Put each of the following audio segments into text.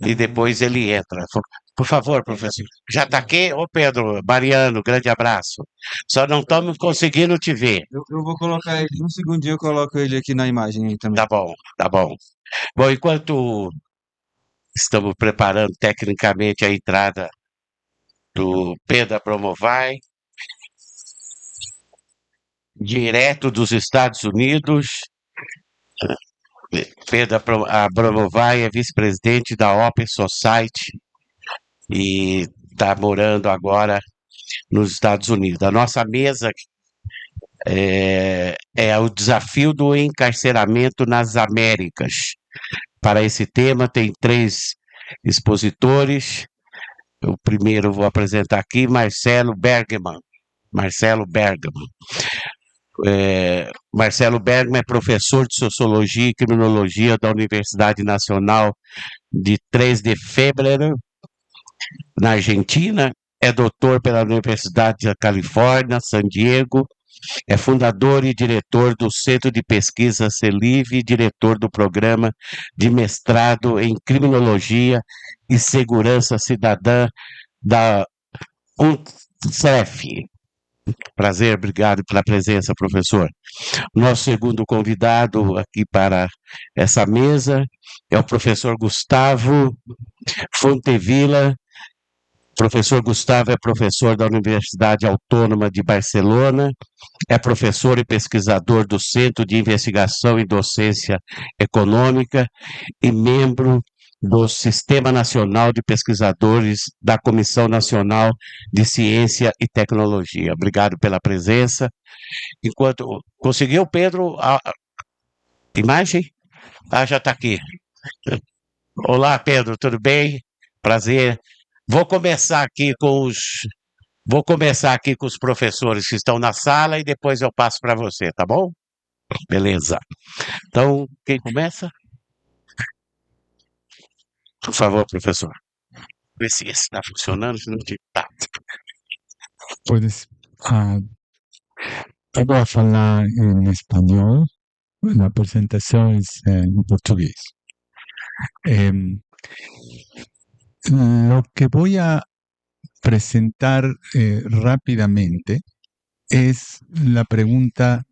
e depois ele entra. Por favor, professor. Já está aqui? Ô, Pedro, Mariano, grande abraço. Só não estamos conseguindo te ver. Eu vou colocar ele, um segundinho eu coloco ele aqui na imagem aí também. Tá bom, tá bom. Bom, enquanto estamos preparando tecnicamente a entrada do Pedro Promovai, direto dos Estados Unidos, Pedro Abramovay é vice-presidente da Open Society e está morando agora nos Estados Unidos. A nossa mesa é o desafio do encarceramento nas Américas. Para esse tema, tem três expositores. O primeiro eu vou apresentar aqui, Marcelo Bergman. Marcelo Bergman. Marcelo Bergman é professor de Sociologia e Criminologia da Universidade Nacional de 3 de Fevereiro, na Argentina. É doutor pela Universidade da Califórnia, San Diego. É fundador e diretor do Centro de Pesquisa CELIV e diretor do programa de mestrado em Criminologia e Segurança Cidadã da UNCEF. Prazer, obrigado pela presença, professor. Nosso segundo convidado aqui para essa mesa é o professor Gustavo Fontevilla. Professor Gustavo é professor da Universidade Autônoma de Barcelona, é professor e pesquisador do Centro de Investigação e Docência Econômica e membro do Sistema Nacional de Pesquisadores da Comissão Nacional de Ciência e Tecnologia. Obrigado pela presença. Enquanto conseguiu, Pedro, a imagem? Ah, já está aqui. Olá, Pedro, tudo bem? Prazer. Vou começar aqui com os Vou começar aqui com os professores que estão na sala e depois eu passo para você, tá bom? Beleza. Então, quem começa? Por favor, professor. Vê se esse está funcionando, se não tá. Puedes, ah, te voy a hablar en español, la presentación es en portugués. Lo que voy a presentar rápidamente es la pregunta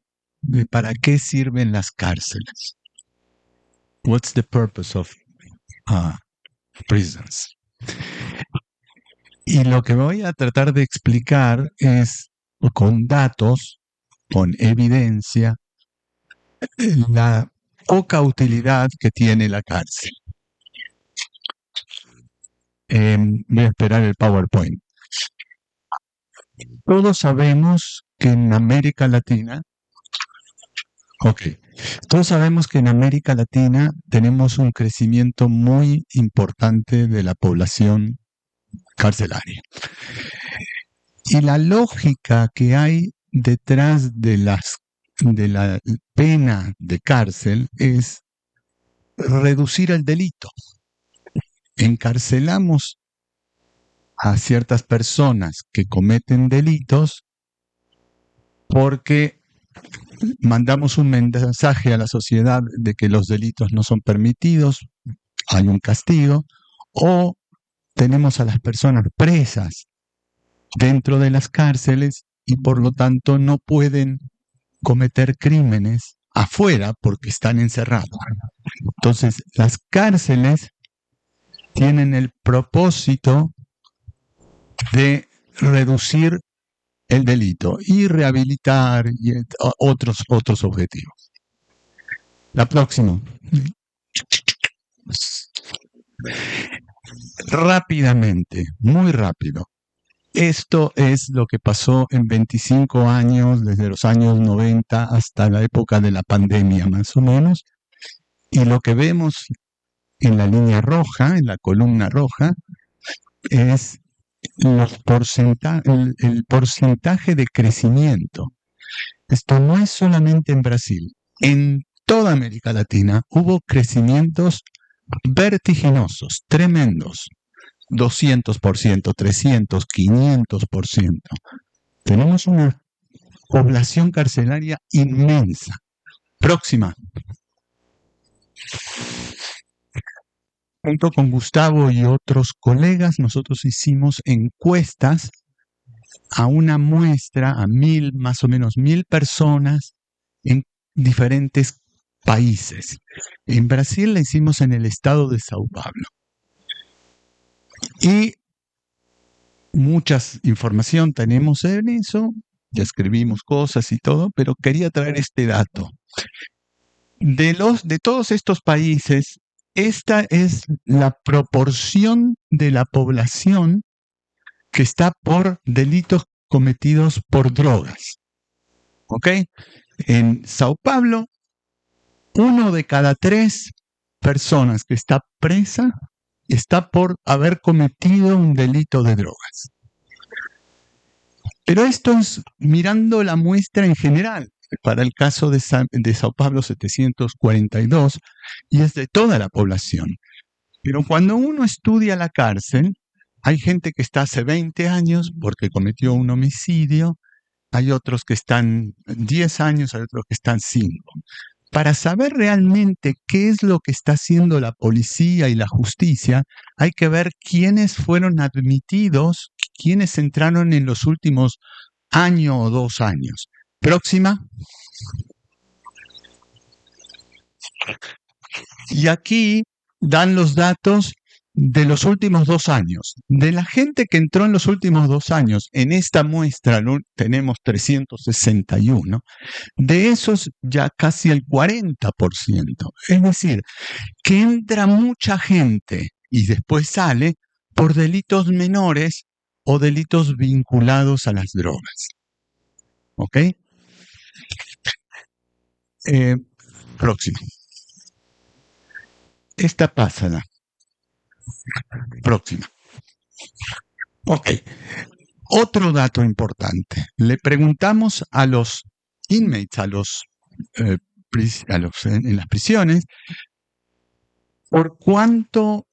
de ¿para qué sirven las cárceles? What's the purpose of prisons? Y lo que voy a tratar de explicar es con datos, con evidencia, la poca utilidad que tiene la cárcel. Voy a esperar el PowerPoint. Todos sabemos que en América Latina, todos sabemos que en América Latina tenemos un crecimiento muy importante de la población carcelaria. Y la lógica que hay detrás de la pena de cárcel es reducir el delito. Encarcelamos a ciertas personas que cometen delitos porque mandamos un mensaje a la sociedad de que los delitos no son permitidos, hay un castigo, o tenemos a las personas presas dentro de las cárceles y por lo tanto no pueden cometer crímenes afuera porque están encerrados. Entonces, las cárceles tienen el propósito de reducir el delito y rehabilitar y otros objetivos. La próxima. Rápidamente, muy rápido. Esto es lo que pasó en 25 años, desde los años 90 hasta la época de la pandemia, más o menos. Y lo que vemos en la línea roja, en la columna roja, es el porcentaje de crecimiento. Esto no es solamente en Brasil. En toda América Latina hubo crecimientos vertiginosos, tremendos. 200%, 300, 500%. Tenemos una población carcelaria inmensa. Próxima. junto con Gustavo y otros colegas, nosotros hicimos encuestas a una muestra, a más o menos 1.000 personas en diferentes países. En Brasil la hicimos en el estado de Sao Paulo. Y mucha información tenemos en eso, ya escribimos cosas y todo, pero quería traer este dato. De todos estos países, esta es la proporción de la población que está por delitos cometidos por drogas. ¿Ok? En Sao Paulo, 1 de cada 3 personas que está presa está por haber cometido un delito de drogas. Pero esto es mirando la muestra en general. Para el caso de Sao Paulo, 742, y es de toda la población. Pero cuando uno estudia la cárcel, hay gente que está hace 20 años porque cometió un homicidio, hay otros que están 10 años, hay otros que están 5. Para saber realmente qué es lo que está haciendo la policía y la justicia, hay que ver quiénes fueron admitidos, quiénes entraron en los últimos año o 2 años. Próxima. Y aquí dan los datos de los últimos 2 años. De la gente que entró en los últimos 2 años, en esta muestra tenemos 361, de esos ya casi el 40%. Es decir, que entra mucha gente y después sale por delitos menores o delitos vinculados a las drogas. ¿Ok? Próxima. Esta pásala. Próxima. Ok. Otro dato importante. Le preguntamos a los inmates, en las prisiones, por cuánto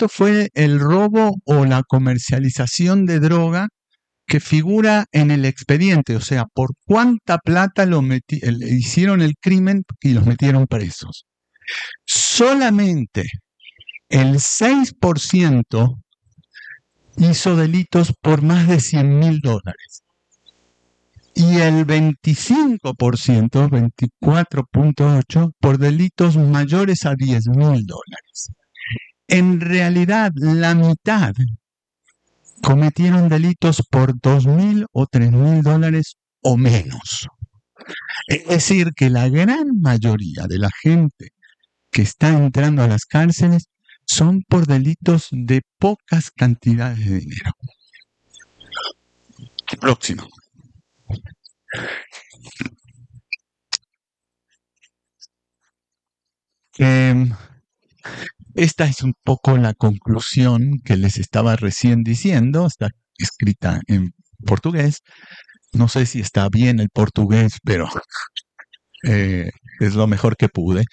fue el robo o la comercialización de droga que figura en el expediente, o sea, por cuánta plata hicieron el crimen y los metieron presos. Solamente el 6% hizo delitos por más de $100,000 y el 25%, 24.8%, por delitos mayores a $10,000. En realidad, la mitad cometieron delitos por $2,000 o $3,000 o menos. Es decir, que la gran mayoría de la gente que está entrando a las cárceles son por delitos de pocas cantidades de dinero. Próximo. Esta es un poco la conclusión que les estaba recién diciendo. Está escrita en portugués. No sé si está bien el portugués, pero es lo mejor que pude.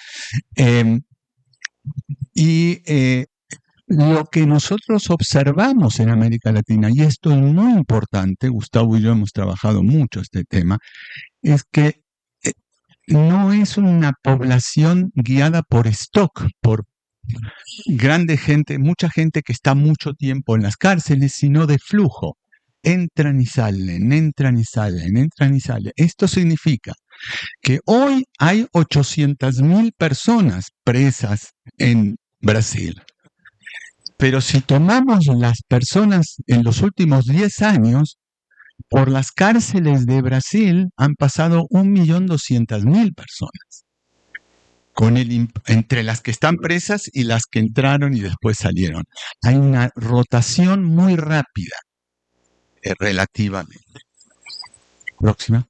Lo que nosotros observamos en América Latina, y esto es muy importante, Gustavo y yo hemos trabajado mucho este tema, es que no es una población guiada por stock, por mucha gente que está mucho tiempo en las cárceles, sino de flujo. Entran y salen, entran y salen, entran y salen. Esto significa que hoy hay 800,000 personas presas en Brasil. Pero si tomamos las personas en los últimos 10 años, por las cárceles de Brasil han pasado 1.200.000 personas, entre las que están presas y las que entraron y después salieron. Hay una rotación muy rápida, relativamente. Próxima.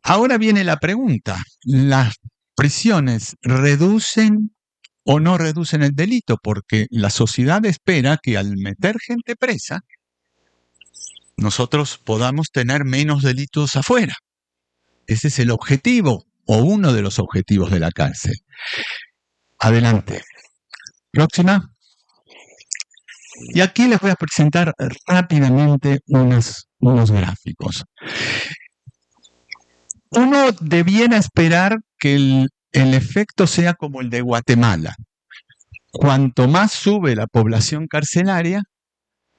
Ahora viene la pregunta. ¿Las prisiones reducen o no reducen el delito? Porque la sociedad espera que al meter gente presa, nosotros podamos tener menos delitos afuera. Ese es el objetivo, o uno de los objetivos de la cárcel. Adelante. Próxima. Y aquí les voy a presentar rápidamente unos gráficos. Uno debiera esperar que el efecto sea como el de Guatemala. Cuanto más sube la población carcelaria,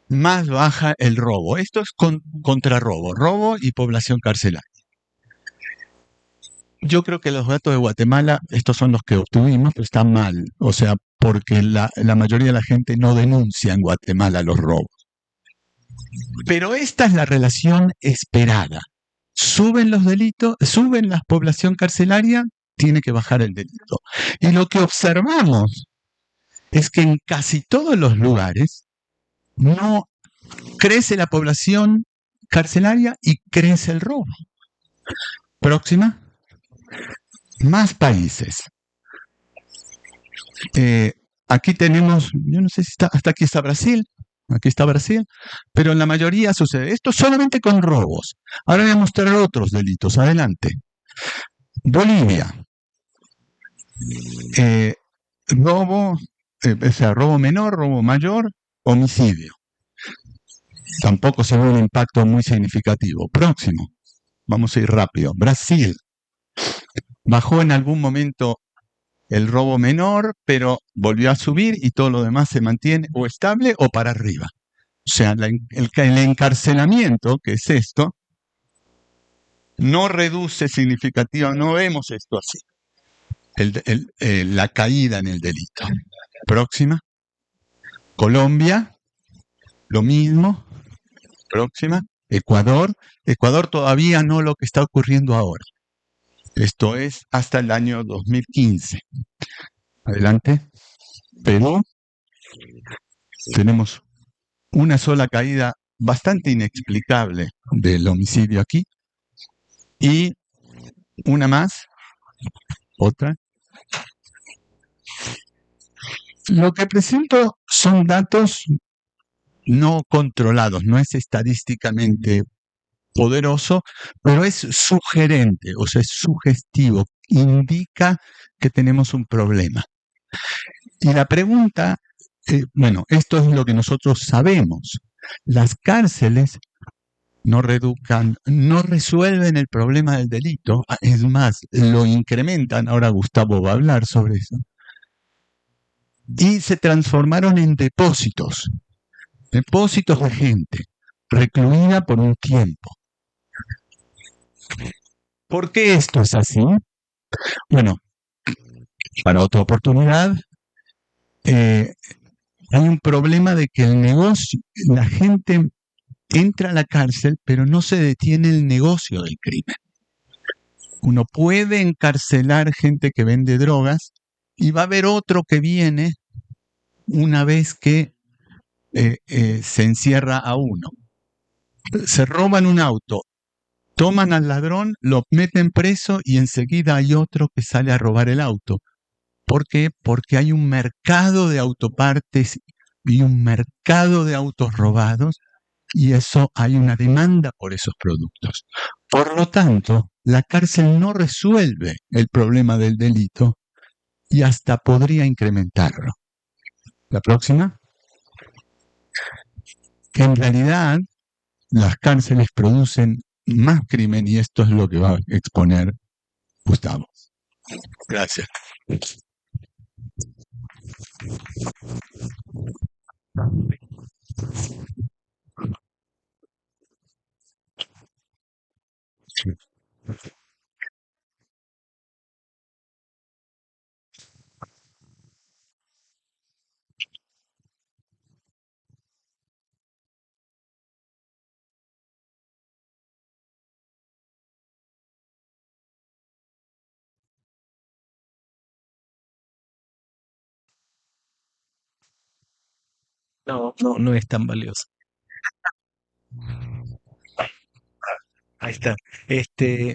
más baja el robo. Esto es contra robo y población carcelaria. Yo creo que los datos de Guatemala, estos son los que obtuvimos, pero están mal. O sea, porque la mayoría de la gente no denuncia en Guatemala los robos. Pero esta es la relación esperada. Suben los delitos, suben la población carcelaria, tiene que bajar el delito. Y lo que observamos es que en casi todos los lugares no crece la población carcelaria y crece el robo. Próxima. Más países. Aquí tenemos, yo no sé si está, hasta aquí está Brasil, pero en la mayoría sucede esto solamente con robos. Ahora voy a mostrar otros delitos, adelante. Bolivia. Robo menor, robo mayor, homicidio. Tampoco se ve un impacto muy significativo. Próximo. Vamos a ir rápido. Brasil. Bajó en algún momento el robo menor, pero volvió a subir y todo lo demás se mantiene o estable o para arriba. O sea, el encarcelamiento, que es esto, no reduce significativamente, no vemos esto así. La caída en el delito. Próxima. Colombia, lo mismo. Próxima. Ecuador todavía no lo que está ocurriendo ahora. Esto es hasta el año 2015. Adelante. Perú. Tenemos una sola caída bastante inexplicable del homicidio aquí. Y una más. Otra. Lo que presento son datos no controlados, no es estadísticamente poderoso, pero es sugerente, o sea, es sugestivo, indica que tenemos un problema. Y la pregunta, esto es lo que nosotros sabemos. Las cárceles no resuelven el problema del delito, es más, lo incrementan, ahora Gustavo va a hablar sobre eso, y se transformaron en depósitos de gente recluida por un tiempo. ¿Por qué esto es así? Bueno, para otra oportunidad, hay un problema de que el negocio, la gente entra a la cárcel, pero no se detiene el negocio del crimen. Uno puede encarcelar gente que vende drogas y va a haber otro que viene una vez que se encierra a uno. Se roban un auto, toman al ladrón, lo meten preso y enseguida hay otro que sale a robar el auto. ¿Por qué? Porque hay un mercado de autopartes y un mercado de autos robados y eso hay una demanda por esos productos. Por lo tanto, la cárcel no resuelve el problema del delito y hasta podría incrementarlo. La próxima. Que en realidad las cárceles producen más crimen y esto es lo que va a exponer Gustavo. Gracias. No es tan valioso. Ahí está.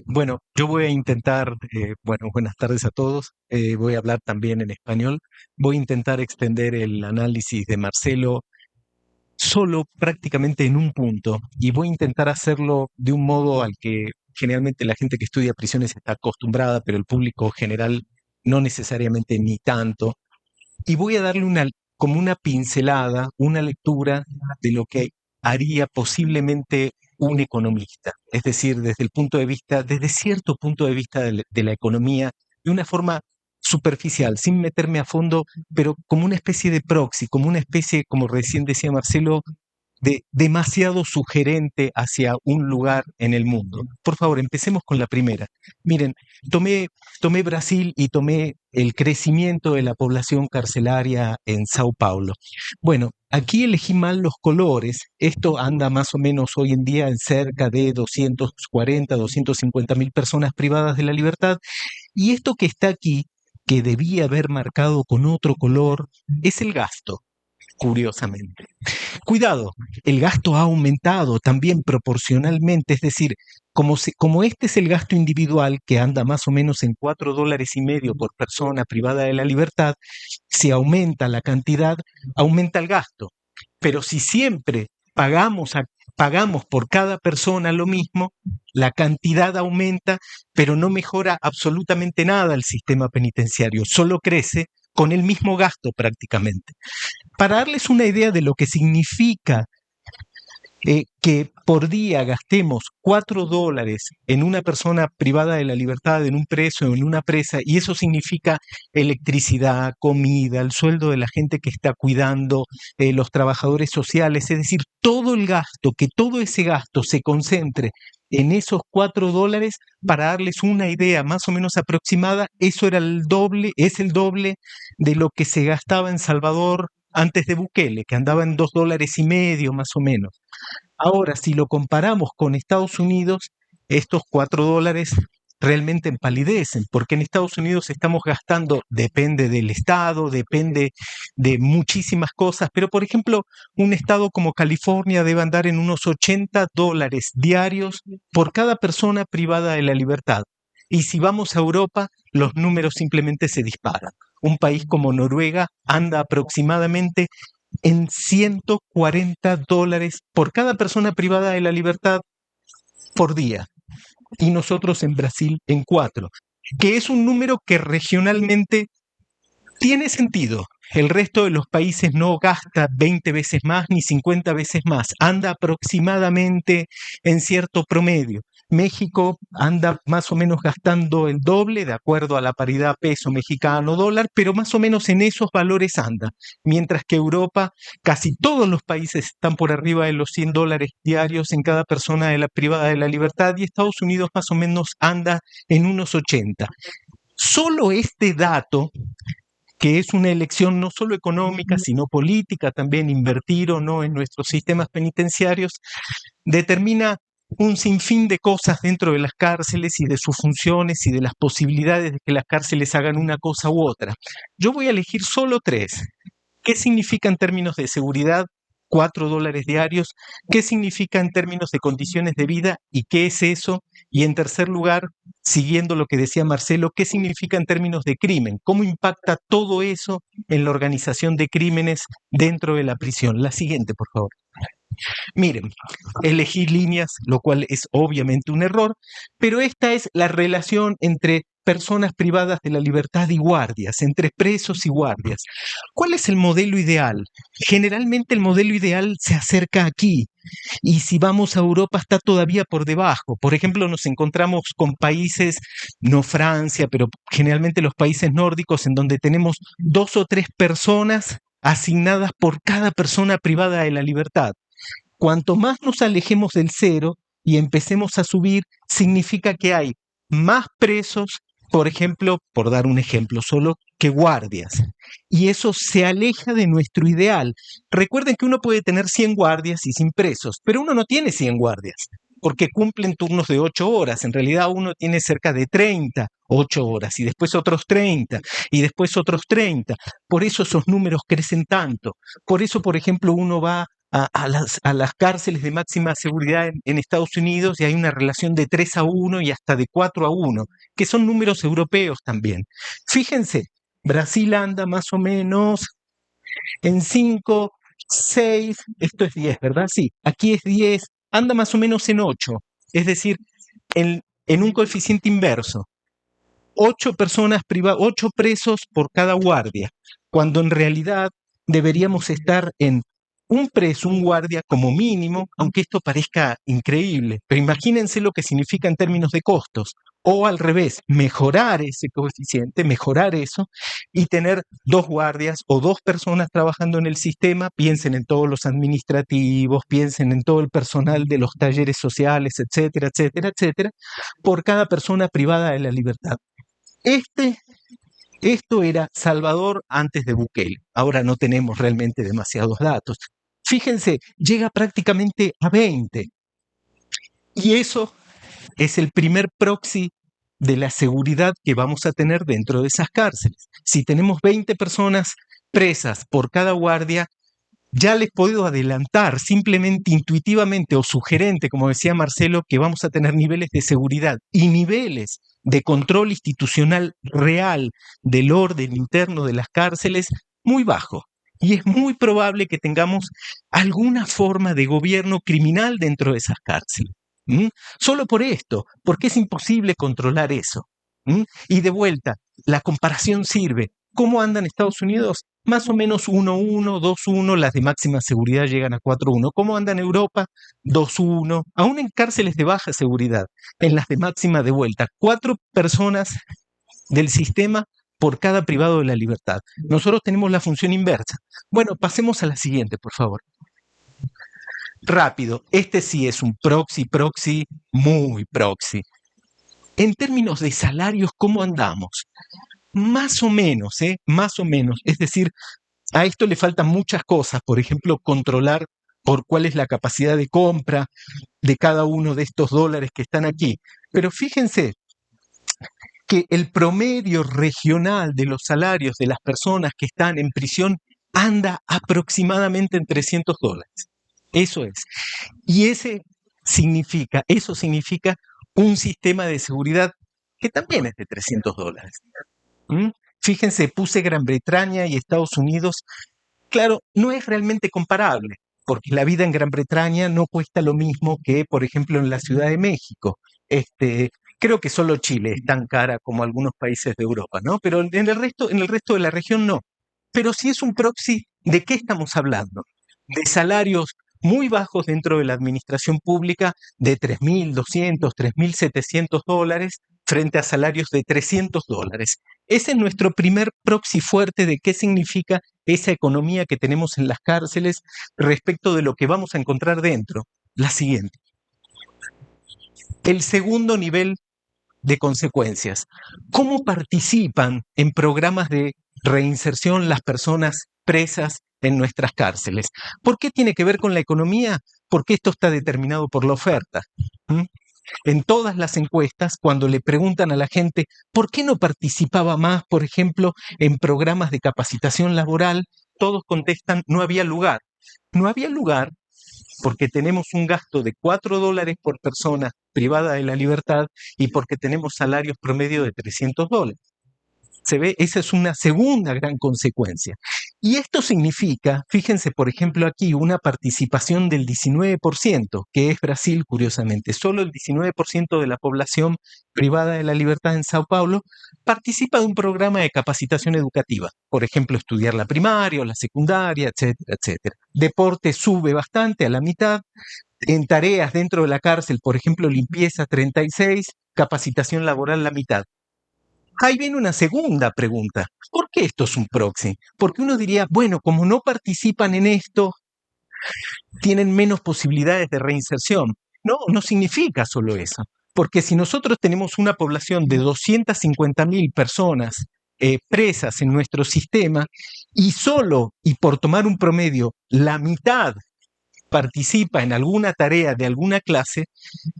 Bueno, yo voy a intentar, buenas tardes a todos. Voy a hablar también en español. Voy a intentar extender el análisis de Marcelo solo prácticamente en un punto y voy a intentar hacerlo de un modo al que generalmente la gente que estudia prisiones está acostumbrada, pero el público general no necesariamente ni tanto. Y voy a darle como una pincelada, una lectura de lo que haría posiblemente un economista. Es decir, desde cierto punto de vista de la economía de una forma superficial, sin meterme a fondo, pero como una especie de proxy, como una especie, como recién decía Marcelo, de demasiado sugerente hacia un lugar en el mundo. Por favor, empecemos con la primera. Miren, tomé Brasil y tomé el crecimiento de la población carcelaria en Sao Paulo. Bueno, aquí elegí mal los colores. Esto anda más o menos hoy en día en cerca de 240, 250.000 personas privadas de la libertad. Y esto que está aquí, que debía haber marcado con otro color, es el gasto, curiosamente. Cuidado, el gasto ha aumentado también proporcionalmente, es decir, como este es el gasto individual que anda más o menos en $4.50 por persona privada de la libertad, si aumenta la cantidad, aumenta el gasto. Pero si siempre pagamos por cada persona lo mismo, la cantidad aumenta, pero no mejora absolutamente nada el sistema penitenciario, solo crece con el mismo gasto prácticamente. Para darles una idea de lo que significa que por día gastemos $4 en una persona privada de la libertad, en un preso o en una presa, y eso significa electricidad, comida, el sueldo de la gente que está cuidando, los trabajadores sociales, es decir, todo el gasto, que todo ese gasto se concentre en esos $4, para darles una idea más o menos aproximada, eso era el doble, es el doble de lo que se gastaba en Salvador antes de Bukele, que andaba en $2.50 más o menos. Ahora, si lo comparamos con Estados Unidos, estos $4 realmente empalidecen, porque en Estados Unidos estamos gastando, depende del estado, depende de muchísimas cosas, pero por ejemplo, un estado como California debe andar en unos $80 diarios por cada persona privada de la libertad. Y si vamos a Europa, los números simplemente se disparan. Un país como Noruega anda aproximadamente en $140 por cada persona privada de la libertad por día. Y nosotros en Brasil en 4, que es un número que regionalmente tiene sentido. El resto de los países no gasta 20 veces más ni 50 veces más, anda aproximadamente en cierto promedio. México anda más o menos gastando el doble de acuerdo a la paridad peso mexicano-dólar, pero más o menos en esos valores anda. Mientras que Europa, casi todos los países están por arriba de los $100 diarios en cada persona de la privada de la libertad, y Estados Unidos más o menos anda en unos 80. Solo este dato, que es una elección no solo económica, sino política, también invertir o no en nuestros sistemas penitenciarios, determina un sinfín de cosas dentro de las cárceles y de sus funciones y de las posibilidades de que las cárceles hagan una cosa u otra. Yo voy a elegir solo 3. ¿Qué significa en términos de seguridad? $4 diarios. ¿Qué significa en términos de condiciones de vida? ¿Y qué es eso? Y en tercer lugar, siguiendo lo que decía Marcelo, ¿qué significa en términos de crimen? ¿Cómo impacta todo eso en la organización de crímenes dentro de la prisión? La siguiente, por favor. Miren, elegí líneas, lo cual es obviamente un error, pero esta es la relación entre personas privadas de la libertad y guardias, entre presos y guardias. ¿Cuál es el modelo ideal? Generalmente el modelo ideal se acerca aquí, y si vamos a Europa está todavía por debajo. Por ejemplo, nos encontramos con países, no Francia, pero generalmente los países nórdicos, en donde tenemos 2 o 3 personas asignadas por cada persona privada de la libertad. Cuanto más nos alejemos del cero y empecemos a subir, significa que hay más presos, por ejemplo, por dar un ejemplo solo, que guardias. Y eso se aleja de nuestro ideal. Recuerden que uno puede tener 100 guardias y sin presos, pero uno no tiene 100 guardias, porque cumplen turnos de 8 horas. En realidad uno tiene cerca de 30, 8 horas, y después otros 30, y después otros 30. Por eso esos números crecen tanto. Por eso, por ejemplo, uno va a las cárceles de máxima seguridad en Estados Unidos y hay una relación de 3-1 y hasta de 4-1, que son números europeos también. Fíjense, Brasil anda más o menos en 5, 6, esto es 10, ¿verdad? Sí, aquí es 10, anda más o menos en 8, es decir, en un coeficiente inverso. 8 presos por cada guardia, cuando en realidad deberíamos estar en un preso, un guardia como mínimo, aunque esto parezca increíble, pero imagínense lo que significa en términos de costos. O al revés, mejorar ese coeficiente, mejorar eso y tener 2 guardias o 2 personas trabajando en el sistema, piensen en todos los administrativos, piensen en todo el personal de los talleres sociales, etcétera, etcétera, etcétera, por cada persona privada de la libertad. Esto era Salvador antes de Bukele. Ahora no tenemos realmente demasiados datos. Fíjense, llega prácticamente a 20. Y eso es el primer proxy de la seguridad que vamos a tener dentro de esas cárceles. Si tenemos 20 personas presas por cada guardia, ya les puedo adelantar simplemente intuitivamente o sugerente, como decía Marcelo, que vamos a tener niveles de seguridad y niveles de control institucional real del orden interno de las cárceles muy bajo. Y es muy probable que tengamos alguna forma de gobierno criminal dentro de esas cárceles. Solo por esto, porque es imposible controlar eso. Y de vuelta, la comparación sirve. ¿Cómo andan Estados Unidos? Más o menos 1-1, 2-1, las de máxima seguridad llegan a 4-1. ¿Cómo andan Europa? 2-1, aún en cárceles de baja seguridad, en las de máxima de vuelta. 4 personas del sistema por cada privado de la libertad. Nosotros tenemos la función inversa. Bueno, pasemos a la siguiente, por favor. Rápido, este sí es un proxy, muy proxy. En términos de salarios, ¿cómo andamos? Más o menos. Es decir, a esto le faltan muchas cosas. Por ejemplo, controlar por cuál es la capacidad de compra de cada uno de estos dólares que están aquí. Pero fíjense que el promedio regional de los salarios de las personas que están en prisión anda aproximadamente en $300. Eso es. Y eso significa un sistema de seguridad que también es de $300. Fíjense, puse Gran Bretaña y Estados Unidos. Claro, no es realmente comparable, porque la vida en Gran Bretaña no cuesta lo mismo que, por ejemplo, en la Ciudad de México. Creo que solo Chile es tan cara como algunos países de Europa, ¿no? Pero en el resto de la región no. Pero sí es un proxy. ¿De qué estamos hablando? De salarios muy bajos dentro de la administración pública de $3.200, $3.700 frente a salarios de $300. Ese es nuestro primer proxy fuerte de qué significa esa economía que tenemos en las cárceles respecto de lo que vamos a encontrar dentro. La siguiente. El segundo nivel de consecuencias. ¿Cómo participan en programas de reinserción las personas presas en nuestras cárceles? ¿Por qué tiene que ver con la economía? Porque esto está determinado por la oferta. En todas las encuestas, cuando le preguntan a la gente por qué no participaba más, por ejemplo, en programas de capacitación laboral, todos contestan: no había lugar. No había lugar porque tenemos un gasto de $4 por persona privada de la libertad y porque tenemos salarios promedio de $300. ¿Se ve? Esa es una segunda gran consecuencia. Y esto significa, fíjense, por ejemplo, aquí una participación del 19%, que es Brasil, curiosamente. Solo el 19% de la población privada de la libertad en Sao Paulo participa de un programa de capacitación educativa. Por ejemplo, estudiar la primaria o la secundaria, etcétera, etcétera. Deporte sube bastante, a la mitad. En tareas dentro de la cárcel, por ejemplo, limpieza 36, capacitación laboral la mitad. Ahí viene una segunda pregunta. ¿Por qué esto es un proxy? Porque uno diría, bueno, como no participan en esto, tienen menos posibilidades de reinserción. No, no significa solo eso. Porque si nosotros tenemos una población de 250.000 personas presas en nuestro sistema y por tomar un promedio, la mitad participa en alguna tarea de alguna clase,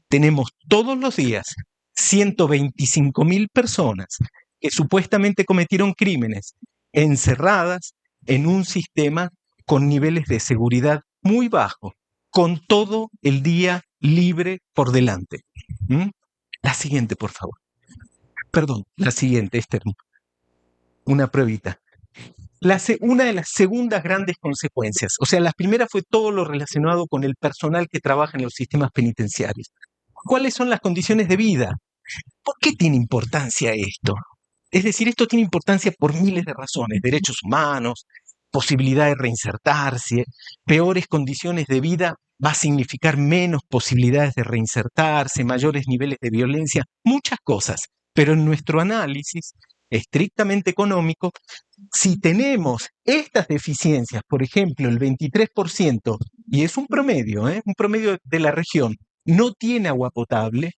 tenemos todos los días 125.000 personas que supuestamente cometieron crímenes encerradas en un sistema con niveles de seguridad muy bajos, con todo el día libre por delante. La siguiente, por favor. Perdón, la siguiente, Esther. Una pruebita. Una de las segundas grandes consecuencias, o sea, la primera fue todo lo relacionado con el personal que trabaja en los sistemas penitenciarios. ¿Cuáles son las condiciones de vida? ¿Por qué tiene importancia esto? Es decir, esto tiene importancia por miles de razones: derechos humanos, posibilidad de reinsertarse, peores condiciones de vida va a significar menos posibilidades de reinsertarse, mayores niveles de violencia, muchas cosas. Pero en nuestro análisis estrictamente económico, si tenemos estas deficiencias, por ejemplo, el 23%, y es un promedio de la región, no tiene agua potable,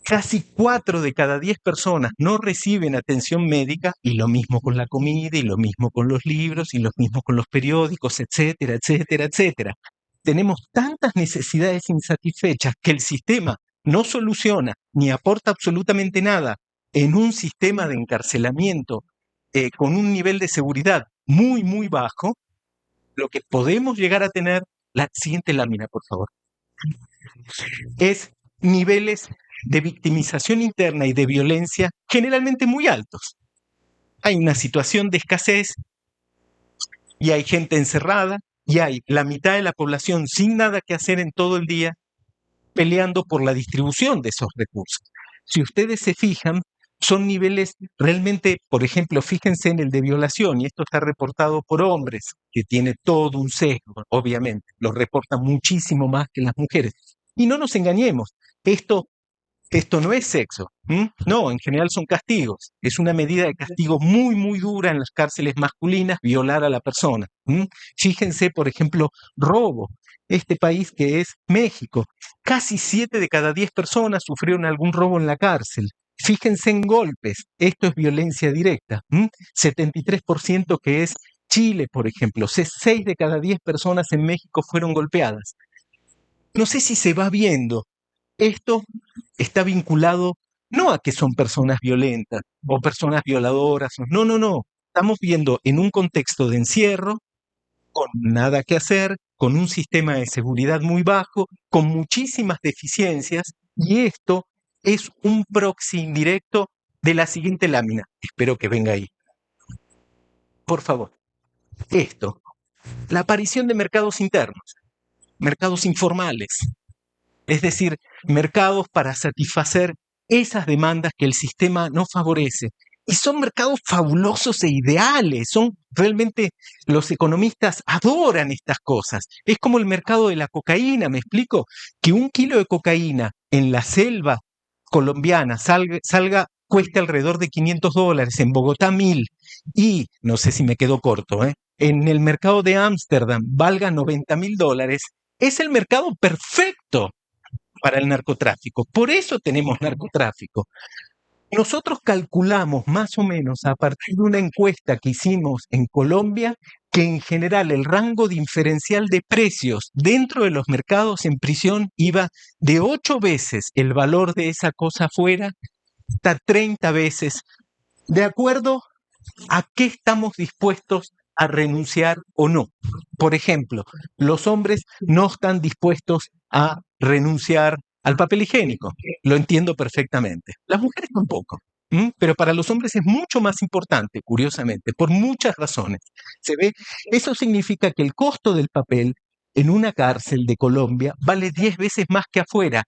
casi 4 de cada 10 personas no reciben atención médica, y lo mismo con la comida, y lo mismo con los libros, y lo mismo con los periódicos, etcétera, etcétera, etcétera. Tenemos tantas necesidades insatisfechas que el sistema no soluciona ni aporta absolutamente nada en un sistema de encarcelamiento con un nivel de seguridad muy, muy bajo. Lo que podemos llegar a tener, la siguiente lámina, por favor, es niveles de victimización interna y de violencia generalmente muy altos. Hay una situación de escasez y hay gente encerrada y hay la mitad de la población sin nada que hacer en todo el día peleando por la distribución de esos recursos. Si ustedes se fijan, son niveles realmente, por ejemplo, fíjense en el de violación, y esto está reportado por hombres, que tiene todo un sesgo, obviamente, lo reportan muchísimo más que las mujeres. Y no nos engañemos, esto no es sexo, no, en general son castigos. Es una medida de castigo muy, muy dura en las cárceles masculinas, violar a la persona. Fíjense, por ejemplo, robo. Este país que es México, casi 7 de cada 10 personas sufrieron algún robo en la cárcel. Fíjense en golpes, esto es violencia directa. 73% que es Chile, por ejemplo, 6 de cada 10 personas en México fueron golpeadas. No sé si se va viendo. Esto está vinculado no a que son personas violentas o personas violadoras. No, no, no. Estamos viendo en un contexto de encierro, con nada que hacer, con un sistema de seguridad muy bajo, con muchísimas deficiencias, y esto es un proxy indirecto de la siguiente lámina. Espero que venga ahí. Por favor. Esto, la aparición de mercados internos, mercados informales, es decir, mercados para satisfacer esas demandas que el sistema no favorece. Y son mercados fabulosos e ideales, son realmente, los economistas adoran estas cosas. Es como el mercado de la cocaína, ¿me explico? Que 1 kilo de cocaína en la selva colombiana cueste alrededor de $500, en Bogotá 1.000, y, no sé si me quedo corto, en el mercado de Ámsterdam valga $90.000, es el mercado perfecto para el narcotráfico. Por eso tenemos narcotráfico. Nosotros calculamos más o menos a partir de una encuesta que hicimos en Colombia que en general el rango diferencial de precios dentro de los mercados en prisión iba de 8 veces el valor de esa cosa afuera hasta 30 veces, de acuerdo a qué estamos dispuestos a renunciar o no. Por ejemplo, los hombres no están dispuestos a renunciar al papel higiénico. Lo entiendo perfectamente. Las mujeres tampoco. Pero para los hombres es mucho más importante, curiosamente, por muchas razones. ¿Se ve? Eso significa que el costo del papel en una cárcel de Colombia vale 10 veces más que afuera.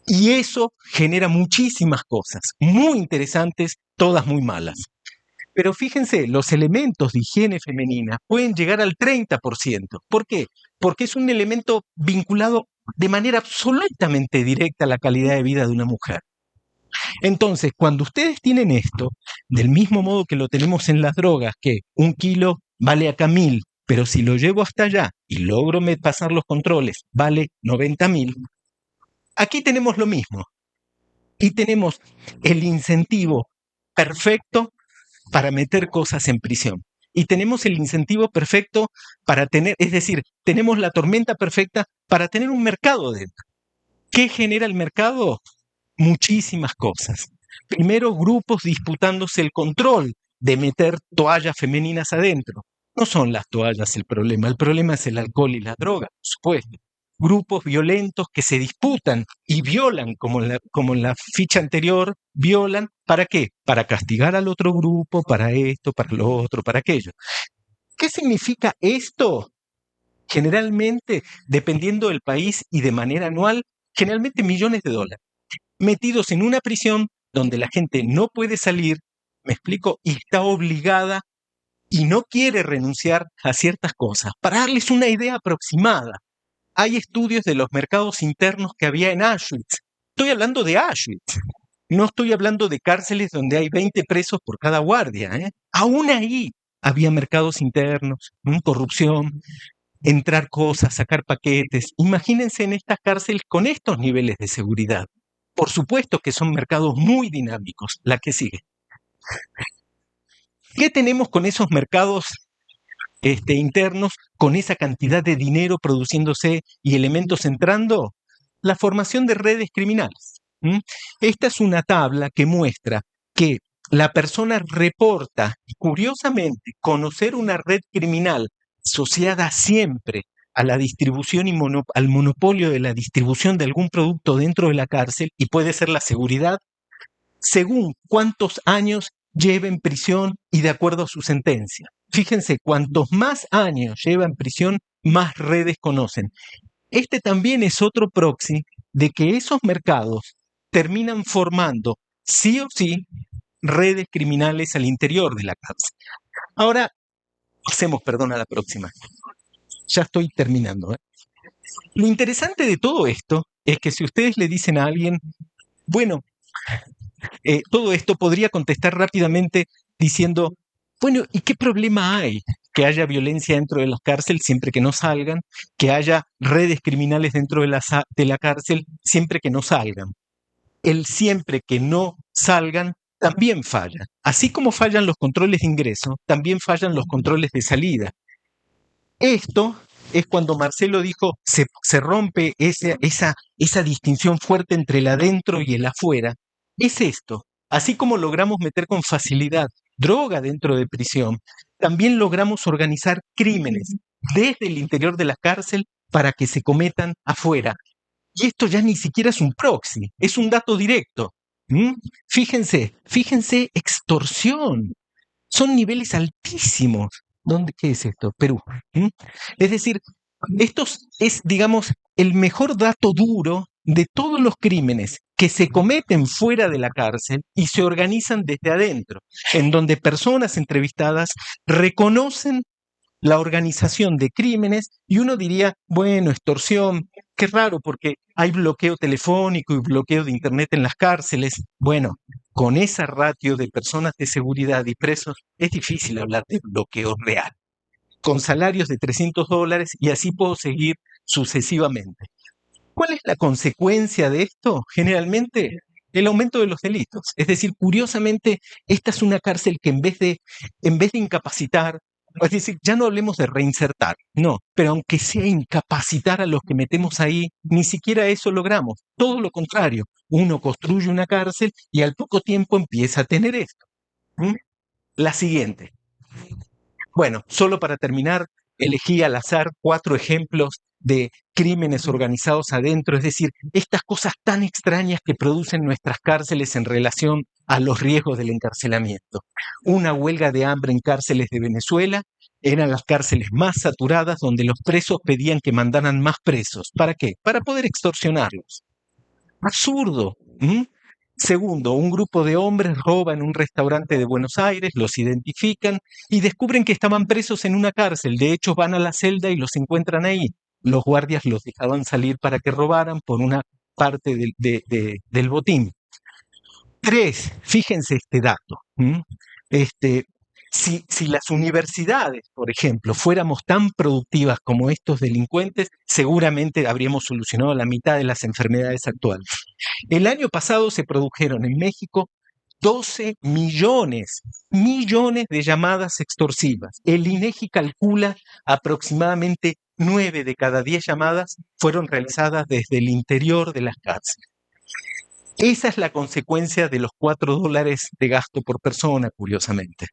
Y eso genera muchísimas cosas, muy interesantes, todas muy malas. Pero fíjense, los elementos de higiene femenina pueden llegar al 30%. ¿Por qué? Porque es un elemento vinculado de manera absolutamente directa a la calidad de vida de una mujer. Entonces, cuando ustedes tienen esto, del mismo modo que lo tenemos en las drogas, que 1 kilo vale acá 1.000, pero si lo llevo hasta allá y logro pasar los controles, vale 90.000, aquí tenemos lo mismo. Y tenemos el incentivo perfecto para meter cosas en prisión. Y tenemos el incentivo perfecto para tener, es decir, tenemos la tormenta perfecta para tener un mercado dentro. ¿Qué genera el mercado? Muchísimas cosas. Primero, grupos disputándose el control de meter toallas femeninas adentro. No son las toallas el problema es el alcohol y la droga, por supuesto. Grupos violentos que se disputan y violan, como en la ficha anterior, violan, ¿para qué? Para castigar al otro grupo, para esto, para lo otro, para aquello. ¿Qué significa esto? Generalmente, dependiendo del país y de manera anual, generalmente millones de dólares, metidos en una prisión donde la gente no puede salir, me explico, y está obligada y no quiere renunciar a ciertas cosas. Para darles una idea aproximada, hay estudios de los mercados internos que había en Auschwitz. Estoy hablando de Auschwitz. No estoy hablando de cárceles donde hay 20 presos por cada guardia, ¿eh? Aún ahí había mercados internos, corrupción, entrar cosas, sacar paquetes. Imagínense en estas cárceles con estos niveles de seguridad. Por supuesto que son mercados muy dinámicos. La que sigue. ¿Qué tenemos con esos mercados internos, con esa cantidad de dinero produciéndose y elementos entrando? La formación de redes criminales. Esta es una tabla que muestra que la persona reporta, curiosamente, conocer una red criminal asociada siempre a la distribución y al monopolio de la distribución de algún producto dentro de la cárcel, y puede ser la seguridad, según cuántos años lleva en prisión y de acuerdo a su sentencia. Fíjense, cuantos más años lleva en prisión, más redes conocen. Este también es otro proxy de que esos mercados terminan formando, sí o sí, redes criminales al interior de la cárcel. Ahora, pasemos, perdón, a la próxima. Ya estoy terminando. Lo interesante de todo esto es que si ustedes le dicen a alguien, bueno, todo esto podría contestar rápidamente diciendo, bueno, ¿y qué problema hay? Que haya violencia dentro de la cárcel siempre que no salgan, que haya redes criminales dentro de la cárcel siempre que no salgan. El siempre que no salgan también falla. Así como fallan los controles de ingreso, también fallan los controles de salida. Esto es cuando Marcelo dijo, se rompe esa distinción fuerte entre el adentro y el afuera. Es esto. Así como logramos meter con facilidad droga dentro de prisión, también logramos organizar crímenes desde el interior de la cárcel para que se cometan afuera. Y esto ya ni siquiera es un proxy, es un dato directo. Fíjense, extorsión. Son niveles altísimos. ¿Qué es esto? Perú. Es decir, esto es, digamos, el mejor dato duro de todos los crímenes que se cometen fuera de la cárcel y se organizan desde adentro, en donde personas entrevistadas reconocen la organización de crímenes y uno diría, bueno, extorsión, qué raro porque hay bloqueo telefónico y bloqueo de internet en las cárceles. Bueno, con esa ratio de personas de seguridad y presos es difícil hablar de bloqueo real, con salarios de $300 y así puedo seguir sucesivamente. ¿Cuál es la consecuencia de esto? Generalmente el aumento de los delitos. Es decir, curiosamente, esta es una cárcel que en vez de incapacitar, es decir, ya no hablemos de reinsertar, no, pero aunque sea incapacitar a los que metemos ahí, ni siquiera eso logramos. Todo lo contrario, uno construye una cárcel y al poco tiempo empieza a tener esto. La siguiente. Bueno, solo para terminar, elegí al azar 4 ejemplos de crímenes organizados adentro, es decir, estas cosas tan extrañas que producen nuestras cárceles en relación a los riesgos del encarcelamiento. Una huelga de hambre en cárceles de Venezuela, eran las cárceles más saturadas donde los presos pedían que mandaran más presos. ¿Para qué? Para poder extorsionarlos. Absurdo. Segundo, un grupo de hombres roba en un restaurante de Buenos Aires, los identifican y descubren que estaban presos en una cárcel. De hecho, van a la celda y los encuentran ahí. Los guardias los dejaban salir para que robaran por una parte del botín. 3, fíjense este dato. Si las universidades, por ejemplo, fuéramos tan productivas como estos delincuentes, seguramente habríamos solucionado la mitad de las enfermedades actuales. El año pasado se produjeron en México 12 millones de llamadas extorsivas. El INEGI calcula aproximadamente 9 de cada 10 llamadas fueron realizadas desde el interior de las cárceles. Esa es la consecuencia de los $4 de gasto por persona, curiosamente.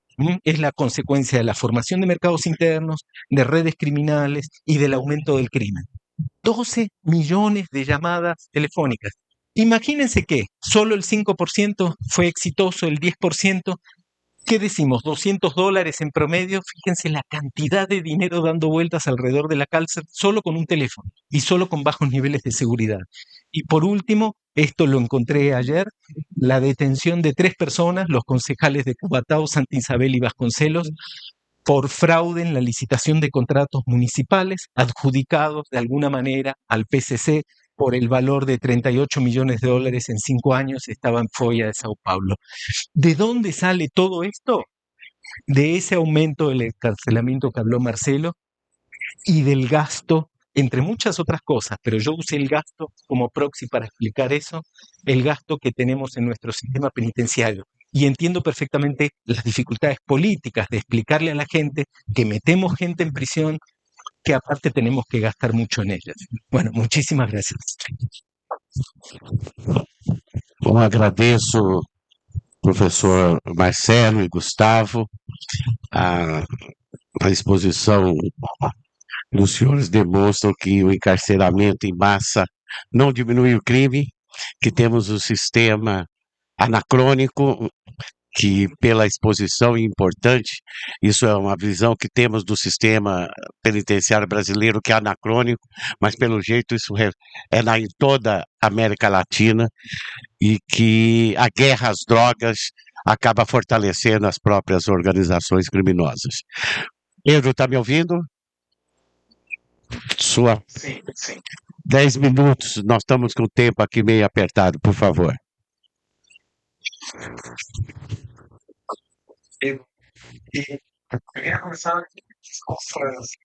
Es la consecuencia de la formación de mercados internos, de redes criminales y del aumento del crimen. 12 millones de llamadas telefónicas. Imagínense que solo el 5% fue exitoso, el 10%. ¿Qué decimos? $200 en promedio. Fíjense la cantidad de dinero dando vueltas alrededor de la cárcel solo con un teléfono y solo con bajos niveles de seguridad. Y por último, esto lo encontré ayer, la detención de 3 personas, los concejales de Cubatao, Santa Isabel y Vasconcelos, por fraude en la licitación de contratos municipales adjudicados de alguna manera al PCC por el valor de 38 millones de dólares en 5 años, estaba en Foya de Sao Paulo. ¿De dónde sale todo esto? De ese aumento del encarcelamiento que habló Marcelo y del gasto, entre muchas otras cosas, pero yo usé el gasto como proxy para explicar eso, el gasto que tenemos en nuestro sistema penitenciario. Y entiendo perfectamente las dificultades políticas de explicarle a la gente que metemos gente en prisión, que aparte tenemos que gastar mucho en ellas. Bueno, muchísimas gracias. Bom, agradeço, professor Marcelo e Gustavo, a exposição dos senhores demonstram que o encarceramento em massa não diminui o crime, que temos um sistema anacrônico, que pela exposição importante, isso é uma visão que temos do sistema penitenciário brasileiro, que é anacrônico, mas pelo jeito isso em toda a América Latina, e que a guerra às drogas acaba fortalecendo as próprias organizações criminosas. Pedro, está me ouvindo? Sua Sim, sim. 10 minutos, nós estamos com o tempo aqui meio apertado, por favor. Eu queria começar com França.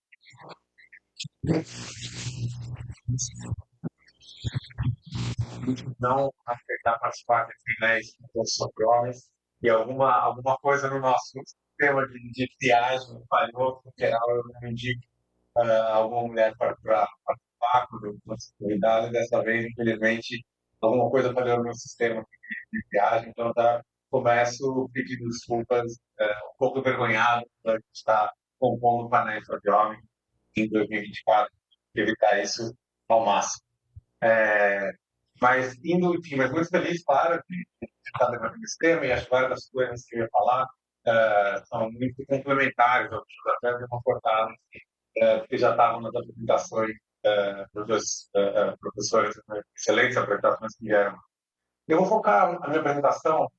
Não afetar participar desse leis sobre homens e alguma coisa no nosso sistema de triagem falhou, no geral eu não indico alguma mulher para participar do cuidado e dessa vez, infelizmente, alguma coisa falhou no meu sistema de triagem, então começo pedindo desculpas, um pouco envergonhado por estar compondo painéis de homem em 2024, evitar isso ao máximo. Mas muito feliz, claro, de estar dentro desse tema, e acho que várias das coisas que eu ia falar são muito complementares, eu até confortável, porque já estavam nas apresentações dos dois professores, excelentes apresentações que vieram. Eu vou focar a minha apresentação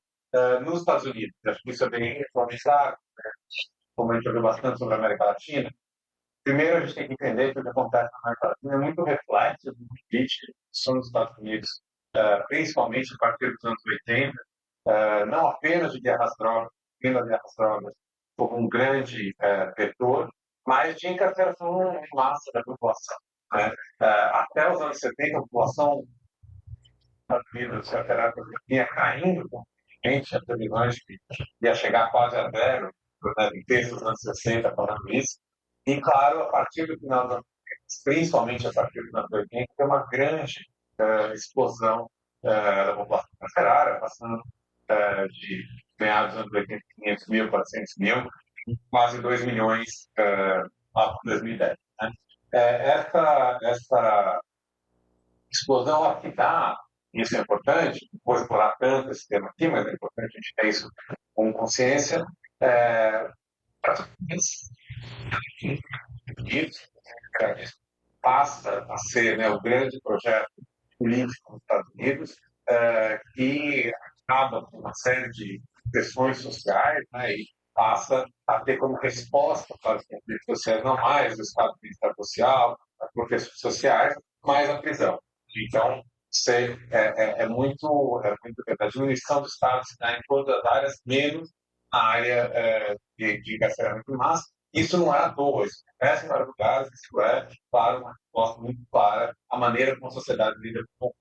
nos Estados Unidos. Acho que isso é bem claro, como a gente ouviu bastante sobre a América Latina. Primeiro, a gente tem que entender que o que acontece na América Latina é muito reflexo do política que são nos Estados Unidos, principalmente a partir dos anos 80, não apenas de guerras drogas, como um grande vetor, mas de encarceração em massa da população. Né? Até os anos 70, a população dos Estados Unidos vinha caindo completamente, a previsões que ia chegar quase a zero, em terços dos anos 60, falando isso. E, claro, a partir do final dos anos 80, principalmente a partir dos anos 80, tem uma grande explosão da população carcerária, passando de meados dos anos 80, 500 mil, 400 mil, quase 2 milhões lá para 2010. Né? Essa explosão aqui dá, isso é importante, não vou explorar tanto esse tema aqui, mas é importante a gente ter isso com consciência. Isso passa a ser o grande projeto político dos Estados Unidos, que acaba com uma série de pressões sociais, e passa a ter como resposta para os conflitos sociais, não mais o Estado Bem-Estar Social, as profissões sociais, mas a prisão. Então, é muito a diminuição do Estado em todas as áreas, menos na área de encarceramento em massa. Isso não é à toa, isso acontece em vários lugares, isso é, claro, uma resposta muito clara à maneira como a sociedade lida com o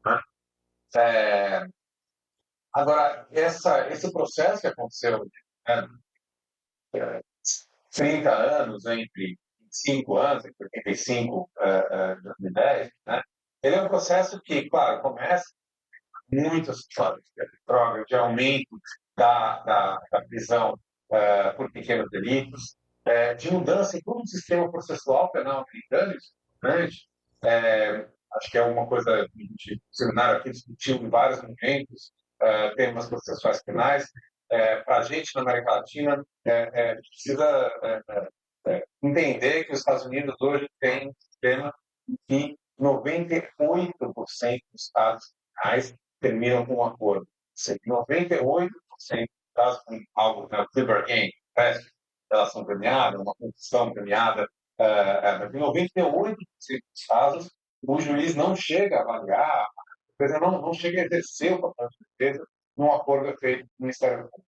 conflito. Né? Agora, esse processo que aconteceu 30 anos, entre 5 anos, entre 85 e 2010, né? Ele é um processo que, claro, começa com muitas histórias de droga, de aumento da prisão por pequenos delitos, de mudança em todo o sistema processual penal americano, isso é importante. Acho que é uma coisa que a gente, no seminário aqui, discutiu em vários momentos, temas processuais penais. Para a gente, na América Latina, precisa entender que os Estados Unidos hoje têm um sistema que 98% dos casos penais terminam com um acordo. 98% dos casos com algo, plea bargain, delação premiada, uma confissão premiada, em 98% dos casos, o juiz não chega a avaliar, a defesa não chega a exercer o papel de defesa num acordo feito no Ministério Público.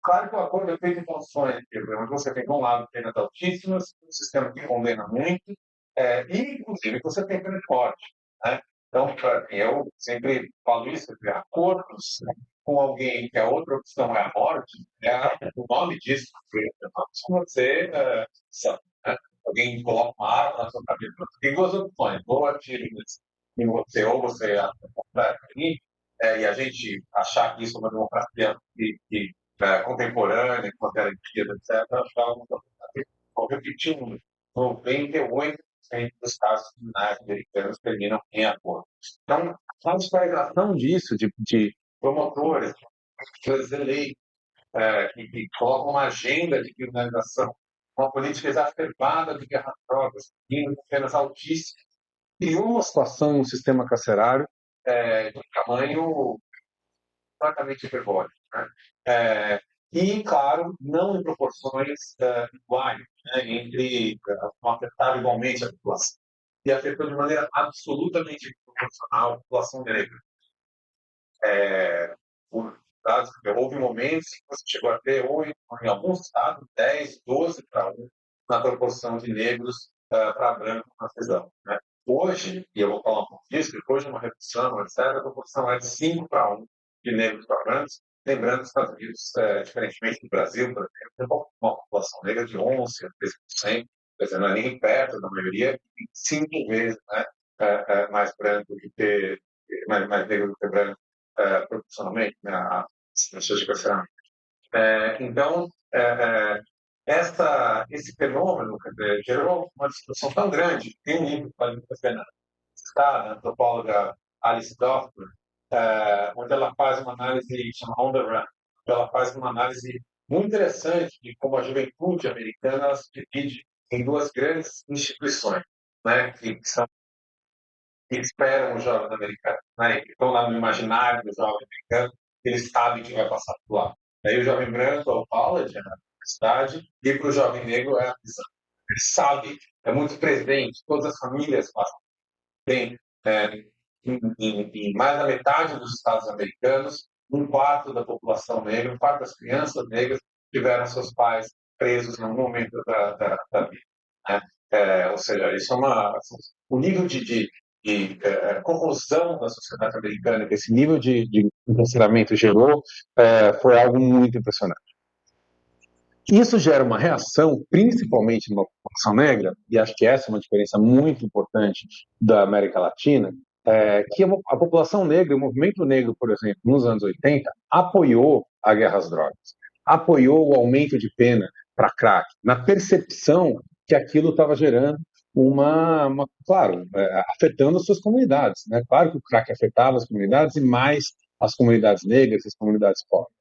Claro que o acordo é feito em condições, onde você tem, de um lado, penas altíssimas, um sistema que condena muito, e, inclusive, você tem pena de morte. Né? Então, eu sempre falo isso, que acordos com alguém que a outra opção é a morte, o nome disso, você sabe, né? Alguém coloca uma arma na sua cabeça, tem duas opções, ou atira em você, ou você e a gente achar que isso é uma democracia que contemporânea, com garantias, etc., vou repetir, 98% dos casos criminais americanos terminam em acordo. Então, a disparalização disso, de promotores, de eleitos, que colocam uma agenda de criminalização, uma política exacerbada de guerra às drogas, indo com penas altíssimas, e uma situação, um sistema carcerário de um tamanho completamente hiperbólico. Né? E, claro, não em proporções iguais, né, entre afetar igualmente a população. E afetou de maneira absolutamente proporcional a população negra. Houve momentos em que você chegou a ter, ou em alguns estados, 10, 12 para 1 na proporção de negros para brancos na prisão. Né? Hoje, e eu vou falar um pouco disso, depois de uma redução, etc., a proporção é de 5 para 1 de negros para brancos. Lembrando que os Estados Unidos, diferentemente do Brasil, por exemplo, tem uma população negra de 11% a 13%, quer dizer, não é nem perto da maioria, 5 vezes, né, mais branco do que mais negro do que branco, proporcionalmente, né, as pessoas de carceramento. Então, esse fenômeno gerou uma discussão tão grande. Tem um livro que vale muito a pena citar, da antropóloga Alice Dorfman, onde ela faz uma análise, chama On the Run, ela faz uma análise muito interessante de como a juventude americana se divide em duas grandes instituições, né, que esperam o jovem americano, né, que estão lá no imaginário do jovem americano, eles sabem que vai passar por lá. Aí o jovem branco é o college, a universidade, e para o jovem negro é a prisão. Ele sabe, é muito presente, todas as famílias passam. Tem, em mais da metade dos estados americanos, um quarto da população negra, um quarto das crianças negras tiveram seus pais presos no momento da vida. Né? Ou seja, isso é o nível de corrosão da sociedade americana que esse nível de encarceramento gerou foi algo muito impressionante. Isso gera uma reação, principalmente numa população negra, e acho que essa é uma diferença muito importante da América Latina, que a população negra, o movimento negro, por exemplo, nos anos 80, apoiou a guerra às drogas, apoiou o aumento de pena para crack, na percepção que aquilo estava gerando claro, afetando as suas comunidades. Né? Claro que o crack afetava as comunidades e mais as comunidades negras e as comunidades pobres.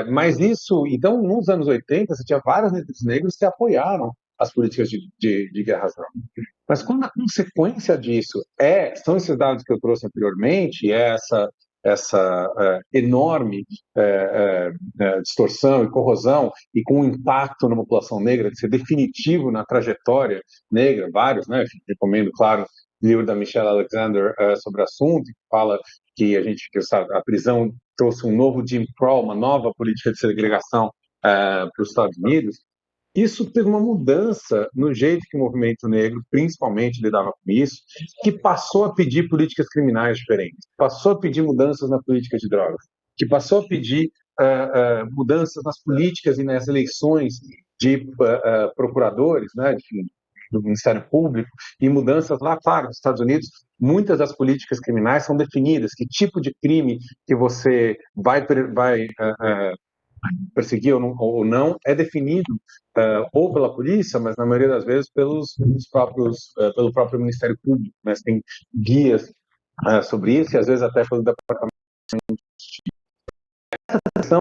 Mas isso, então, nos anos 80, você tinha vários negros que apoiaram as políticas de guerra às drogas. Mas quando a consequência disso são esses dados que eu trouxe anteriormente, essa enorme distorção e corrosão, e com um impacto na população negra, de ser definitivo na trajetória negra, vários, né? Recomendo, claro, o livro da Michelle Alexander sobre o assunto, que fala que a prisão trouxe um novo Jim Crow, uma nova política de segregação para os Estados Unidos. Isso teve uma mudança no jeito que o movimento negro, principalmente, lidava com isso, que passou a pedir políticas criminais diferentes, passou a pedir mudanças na política de drogas, que passou a pedir mudanças nas políticas e nas eleições de procuradores, né, do Ministério Público, e mudanças lá, claro, nos Estados Unidos, muitas das políticas criminais são definidas, que tipo de crime que você vai perseguir ou não é definido ou pela polícia, mas na maioria das vezes pelo próprio Ministério Público. Né? Tem guias sobre isso e às vezes até pelo Departamento de Justiça. Essa questão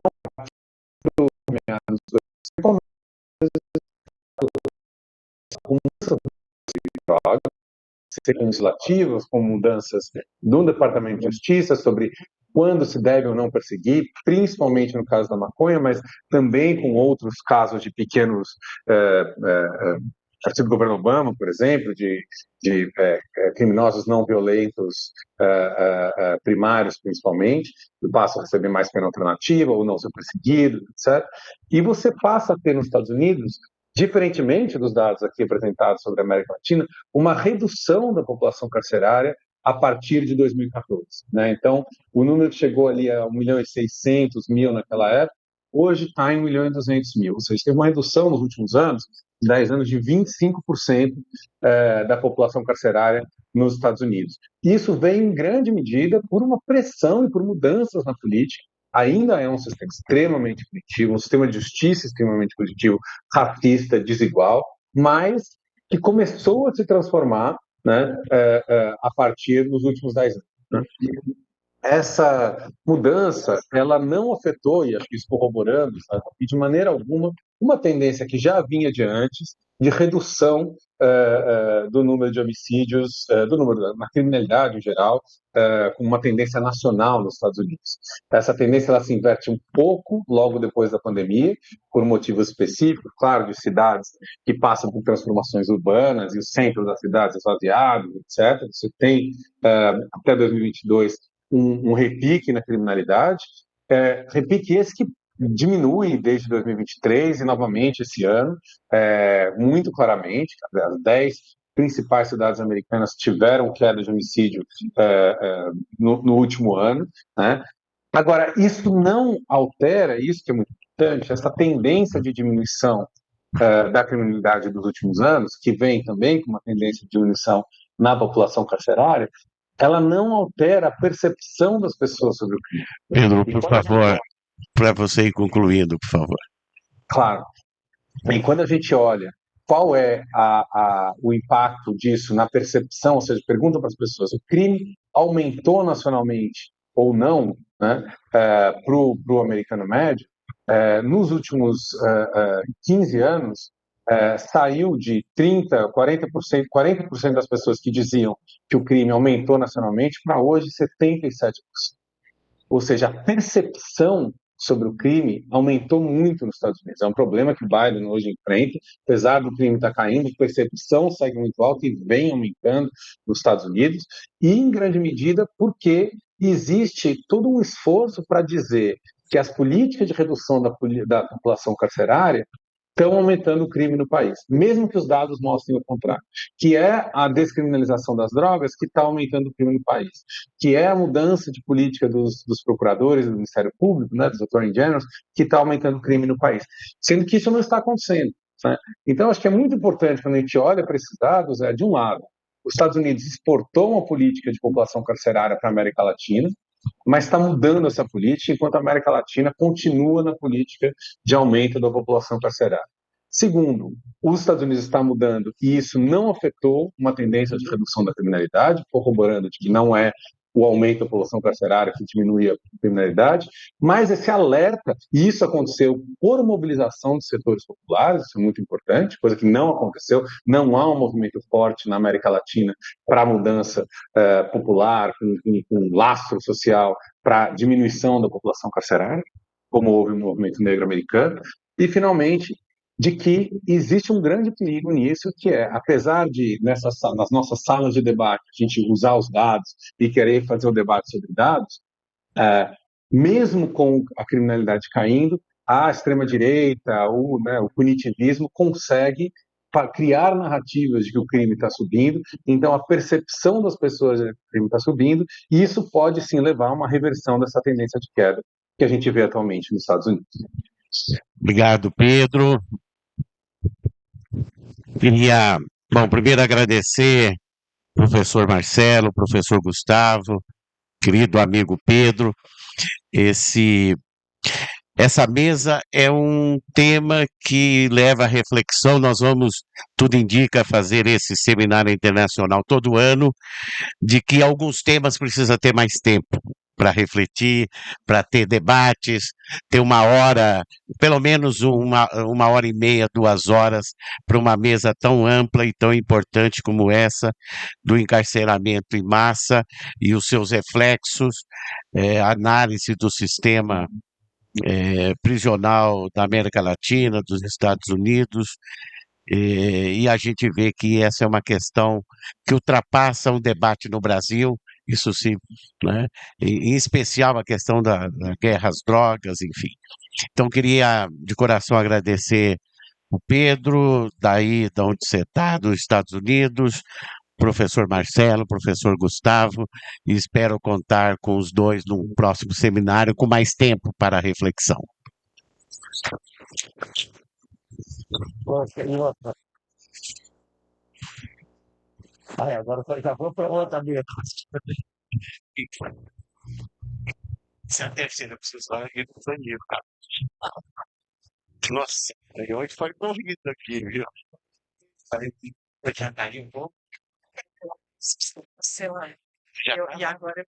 com mudanças legislativas, com mudanças do Departamento de Justiça sobre quando se deve ou não perseguir, principalmente no caso da maconha, mas também com outros casos de pequenos partido do governo Obama, por exemplo, de criminosos não violentos primários, principalmente, que passam a receber mais pena alternativa ou não ser perseguidos, etc. E você passa a ter nos Estados Unidos, diferentemente dos dados aqui apresentados sobre a América Latina, uma redução da população carcerária a partir de 2014. Né? Então, o número chegou ali a 1.600.000 naquela época, hoje está em 1.200.000. Ou seja, teve uma redução nos últimos anos, 10 anos, de 25% da população carcerária nos Estados Unidos. Isso vem em grande medida por uma pressão e por mudanças na política. Ainda é um sistema extremamente punitivo, um sistema de justiça extremamente punitivo, racista, desigual, mas que começou a se transformar, né, a partir dos últimos 10 anos. Né? Essa mudança, ela não afetou, e acho que isso corroborando, sabe, de maneira alguma, uma tendência que já vinha de antes, de redução do número de homicídios, do número da criminalidade em geral, com uma tendência nacional nos Estados Unidos. Essa tendência ela se inverte um pouco logo depois da pandemia, por motivos específicos, claro, de cidades que passam por transformações urbanas e o centro das cidades esvaziados, etc. Você tem, até 2022, um repique na criminalidade, repique esse que diminui desde 2023 e novamente esse ano, muito claramente. As 10 principais cidades americanas tiveram queda de homicídio no último ano. Né? Agora, isso não altera, isso que é muito importante, essa tendência de diminuição da criminalidade dos últimos anos, que vem também com uma tendência de diminuição na população carcerária, ela não altera a percepção das pessoas sobre o crime. Pedro, por favor, para você ir concluindo, por favor. Claro. E quando a gente olha qual é o impacto disso na percepção, ou seja, pergunta para as pessoas, o crime aumentou nacionalmente ou não, né, para o americano médio, nos últimos 15 anos, saiu de 30%, 40% das pessoas que diziam que o crime aumentou nacionalmente para hoje 77%. Ou seja, a percepção sobre o crime aumentou muito nos Estados Unidos. É um problema que o Biden hoje enfrenta, apesar do crime estar caindo, a percepção segue muito alta e vem aumentando nos Estados Unidos, e em grande medida porque existe todo um esforço para dizer que as políticas de redução da população carcerária estão aumentando o crime no país, mesmo que os dados mostrem o contrário, que é a descriminalização das drogas que está aumentando o crime no país, que é a mudança de política dos procuradores do Ministério Público, né, dos attorney generals, que está aumentando o crime no país, sendo que isso não está acontecendo. Né? Então, acho que é muito importante, quando a gente olha para esses dados, de um lado, os Estados Unidos exportou uma política de população carcerária para a América Latina, mas está mudando essa política, enquanto a América Latina continua na política de aumento da população carcerária. Segundo, os Estados Unidos estão mudando e isso não afetou uma tendência de redução da criminalidade, corroborando de que não é o aumento da população carcerária que diminui a criminalidade, mas esse alerta, e isso aconteceu por mobilização dos setores populares, isso é muito importante, coisa que não aconteceu, não há um movimento forte na América Latina para a mudança popular, com lastro social, para diminuição da população carcerária, como houve no movimento negro americano, e, finalmente, de que existe um grande perigo nisso, que é, apesar de, nas nossas salas de debate, a gente usar os dados e querer fazer o debate sobre dados, mesmo com a criminalidade caindo, a extrema-direita, o punitivismo consegue criar narrativas de que o crime está subindo, então a percepção das pessoas de que o crime está subindo, e isso pode sim levar a uma reversão dessa tendência de queda que a gente vê atualmente nos Estados Unidos. Obrigado, Pedro. Queria, primeiro agradecer professor Marcelo, professor Gustavo, querido amigo Pedro. Essa mesa é um tema que leva à reflexão. Nós vamos, tudo indica, fazer esse seminário internacional todo ano, de que alguns temas precisam ter mais tempo. para refletir, para ter debates, ter uma hora, pelo menos uma hora e meia, 2 horas, para uma mesa tão ampla e tão importante como essa, do encarceramento em massa e os seus reflexos, análise do sistema prisional da América Latina, dos Estados Unidos, e a gente vê que essa é uma questão que ultrapassa o debate no Brasil, isso sim, né? Em especial a questão da guerra às drogas, enfim. Então, queria de coração agradecer o Pedro, daí de onde você está, dos Estados Unidos, professor Marcelo, professor Gustavo, e espero contar com os dois num próximo seminário com mais tempo para a reflexão. Ai, agora eu já vou para outra mesa. Se a terceira precisar, eu não banheiro, cara. Nossa, aí hoje foi corrido aqui, viu? Falei que eu já estaria um pouco. Sei lá. E agora